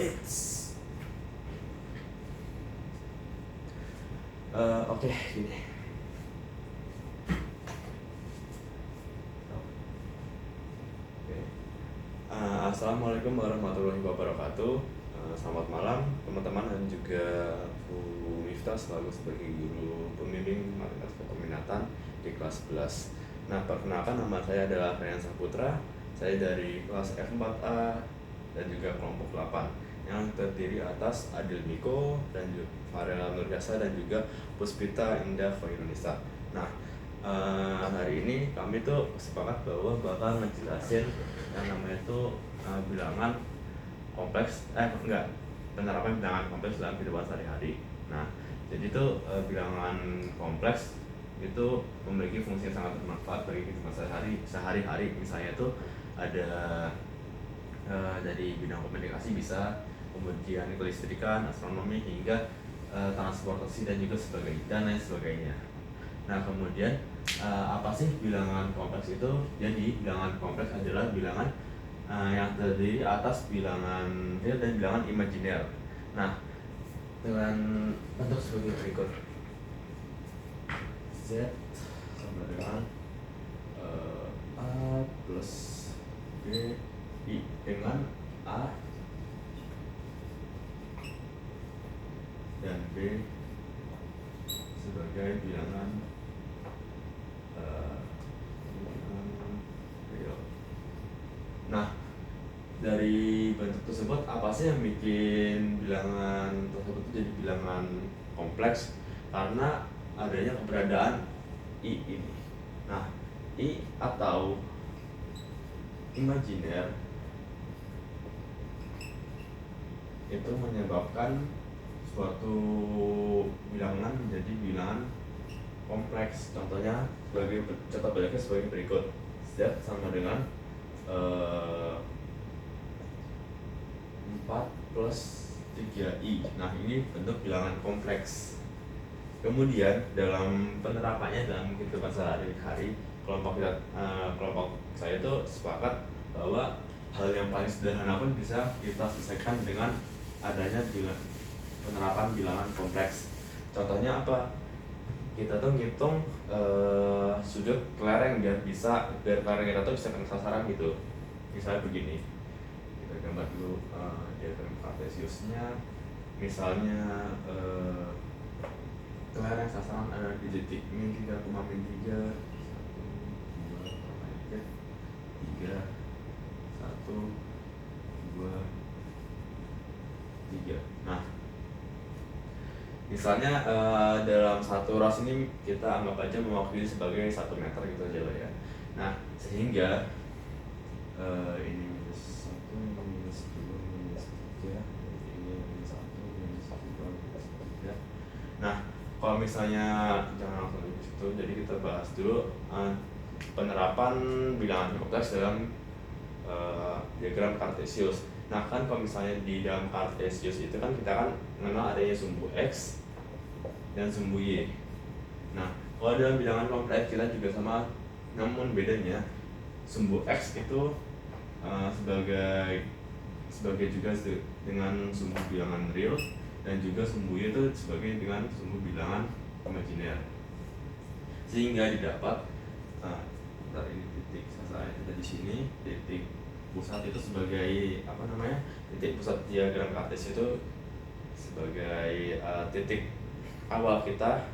It's oke, gini. Oke. Assalamualaikum warahmatullahi wabarakatuh. Selamat malam teman-teman dan juga Bu Miftah selalu sebagai guru pembimbing matematika peminatan di kelas 11. Nah, perkenalkan, nama saya adalah Ryan Saputra. Saya dari kelas F4A dan juga kelompok 8 yang terdiri atas Adil Miko dan juga Farel Nurjasa dan juga Puspita Indah Khairunisa. Nah, hari ini kami tuh sepakat bahwa bakal ngejelasin yang namanya tuh bilangan kompleks, penerapan bilangan kompleks dalam kehidupan sehari-hari. Nah, jadi tuh bilangan kompleks itu memiliki fungsi yang sangat bermanfaat bagi kehidupan sehari-hari. Misalnya tuh ada dari bidang komunikasi bisa, kemudian kelistrikan, astronomi, hingga transportasi dan juga sebagainya dan lain sebagainya. Nah, kemudian apa sih bilangan kompleks itu? Jadi bilangan kompleks adalah bilangan yang terdiri atas bilangan real dan bilangan imajiner. Nah, dengan bentuk sebagai berikut: Z sama dengan A plus B I dengan A dan B sebagai bilangan real. Nah, dari bentuk tersebut apa sih yang bikin bilangan tersebut jadi bilangan kompleks? Karena adanya keberadaan I ini. Nah, I atau imajiner itu menyebabkan suatu bilangan menjadi bilangan kompleks. Contohnya contoh banyaknya sebagai berikut: Z sama dengan 4 plus 3I. Nah, ini bentuk bilangan kompleks. Kemudian dalam penerapannya dalam kehidupan sehari-hari, kelompok saya itu sepakat bahwa hal yang paling sederhana pun bisa kita selesaikan dengan adanya penerapan bilangan kompleks. Contohnya apa? Kita tuh ngitung sudut kelereng biar kelereng kita tuh bisa kena sasaran gitu. Misalnya begini, kita gambar dulu diagram kartesiusnya. Misalnya kelereng sasaran ada di titik min 3, 1, 2, 3, 1, 2, 3. Nah, misalnya dalam satu ras ini kita anggap aja mewakili sebagai 1 meter gitu aja lah ya. Nah, sehingga ini minus 1, minus 2, minus 3, ini minus 1, minus 2, minus 3. Nah, kalau misalnya jangan langsung di situ, jadi kita bahas dulu penerapan bilangan kompleks dalam diagram Kartesius. Nah, kan kalau misalnya di dalam Kartesius itu kan kita kan mengenal adanya sumbu X dan sumbu Y. Nah, kalau dalam bilangan kompleks kita juga sama, namun bedanya sumbu X itu sebagai juga dengan sumbu bilangan real, dan juga sumbu Y itu sebagai dengan sumbu bilangan imajiner. Sehingga didapat ini titik sasaran itu di sini, titik pusat itu sebagai titik pusat diagram Kartesius itu sebagai titik awal kita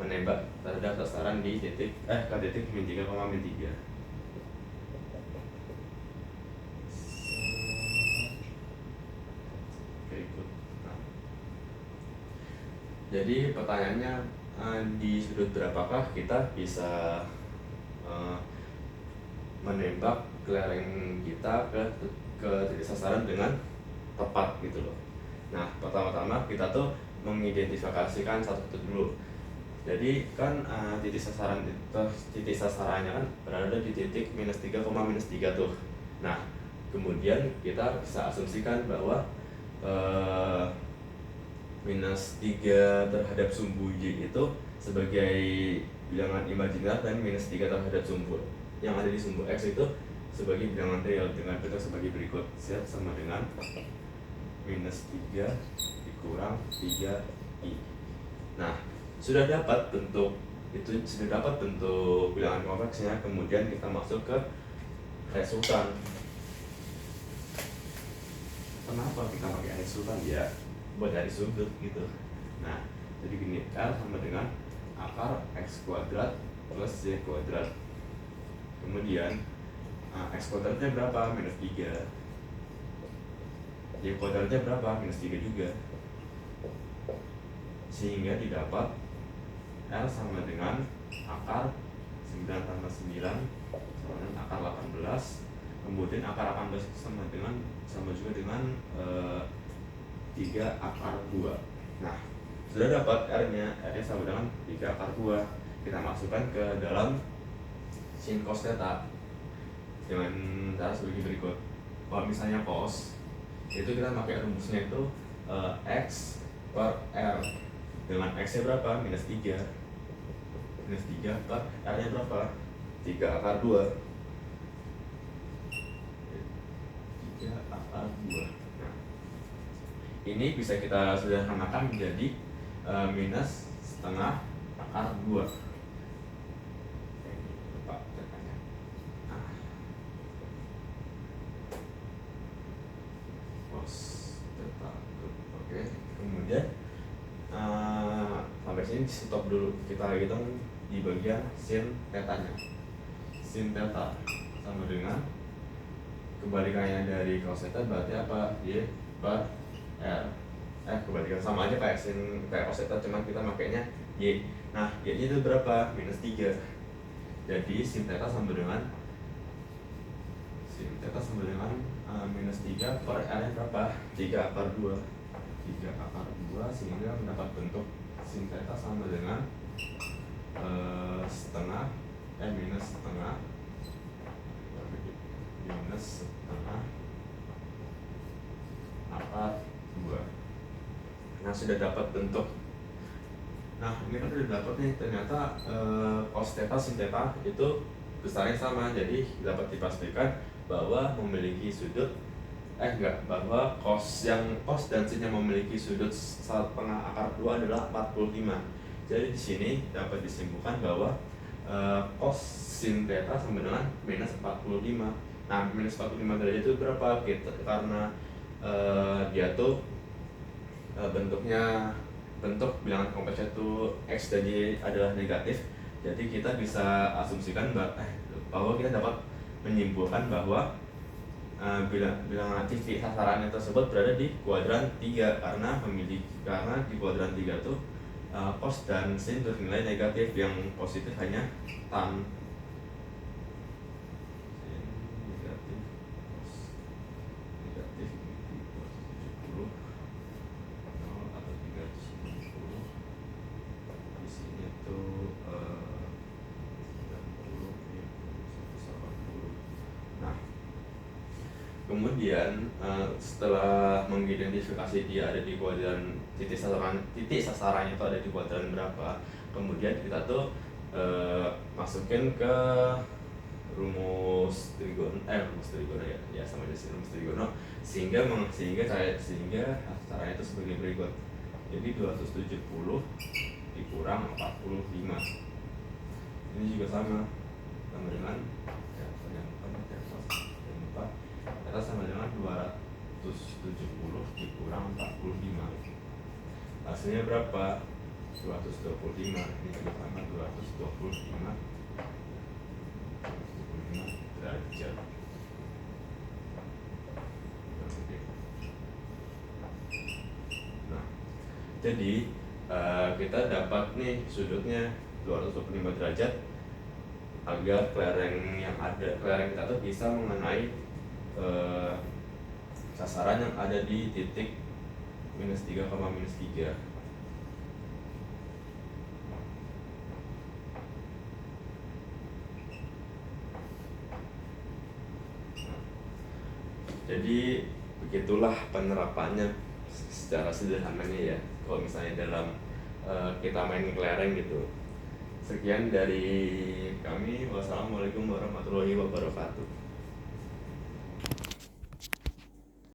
menembak terhadap sasaran di titik min 3, min 3. Nah, jadi pertanyaannya, di sudut berapakah kita bisa menembak kelereng kita ke titik sasaran dengan tepat gitu loh. Nah, pertama-tama kita tuh mengidentifikasikan satu dulu. Jadi kan titik sasarannya kan berada di titik minus 3, minus 3 tuh. Nah, kemudian kita bisa asumsikan bahwa minus 3 terhadap sumbu Y itu sebagai bilangan imajiner, dan minus 3 terhadap sumbu yang ada di sumbu X itu sebagai bilangan real dengan bentuk sebagai berikut. Z sama dengan minus 3 dikurang 3i. Nah, sudah dapat bentuk bilangan konveksnya, kemudian kita masuk ke resultan. Kenapa kita pakai resultan? Ya, buat cari sudut gitu. Nah, jadi gini, L sama dengan akar X kuadrat plus Y kuadrat. Kemudian X kuadratnya berapa? Minus 3. Y kuadratnya berapa? Minus 3 juga. Sehingga didapat L sama dengan akar 9 tambah 9 sama dengan akar 18. Kemudian akar 18 itu sama juga dengan 3 akar 2. Nah, sudah dapat R-nya sama dengan 3 akar 2. Kita masukkan ke dalam sin cos theta dengan cara sebagai berikut. Kalau misalnya cos, itu kita pakai rumusnya itu X per R. Dengan X-nya berapa? Minus 3. Minus 3 per R-nya berapa? 3 akar 2. 3 akar 2. Nah, ini bisa kita sederhanakan menjadi minus setengah akar 2. Oke, kemudian sampai sini stop dulu. Kita hitung di bagian sin tetanya. Sin theta sama dengan kebalikannya dari cos theta berarti apa? Y per R. Kebalikan sama aja kayak cos theta, cuman kita makainya Y. Nah, Y-nya itu berapa? Minus 3. Jadi sin theta sama dengan minus 3 per R-nya berapa? 3 akar 2. 3 akar 2 sehingga mendapat bentuk sin theta sama dengan minus setengah akar 2. Nah, sudah dapat bentuk. Nah, ini kan sudah dapat nih, ternyata cos theta sin theta itu besarnya sama. Jadi dapat dipastikan bahwa memiliki sudut bahwa cos dan sin yang memiliki sudut 1/2 akar 2 adalah 45. Jadi di sini dapat disimpulkan bahwa cos sin theta sama dengan minus 45. Nah, minus 45 derajat itu berapa? Karena dia tuh bentuk bilangan kompleksnya itu X dan Y adalah negatif. Jadi kita bisa asumsikan bahwa kita dapat menyimpulkan bahwa bilangan titik sasarannya tersebut berada di kuadran 3 karena di kuadran 3 itu cos dan sin bernilai negatif, yang positif hanya tan. Kemudian setelah mengidentifikasi dia ada di kuadran titik sasarannya itu ada di kuadran berapa, kemudian kita tuh masukin ke rumus trigono ya sama aja sih, rumus trigono, sehingga caranya itu sebagai berikut. Jadi 270 dikurang 45 ini juga sama dengan sama dengan 270 dikurang 45. Hasilnya berapa? 225. Ini juga sama 225 derajat. Nah, jadi kita dapat nih sudutnya 225 derajat agar kelereng kita tuh bisa mengenai sasaran yang ada di titik minus 3, minus 3. Jadi begitulah penerapannya secara sederhananya ya, kalau misalnya dalam kita main kelereng gitu. Sekian dari kami. Wassalamualaikum warahmatullahi wabarakatuh.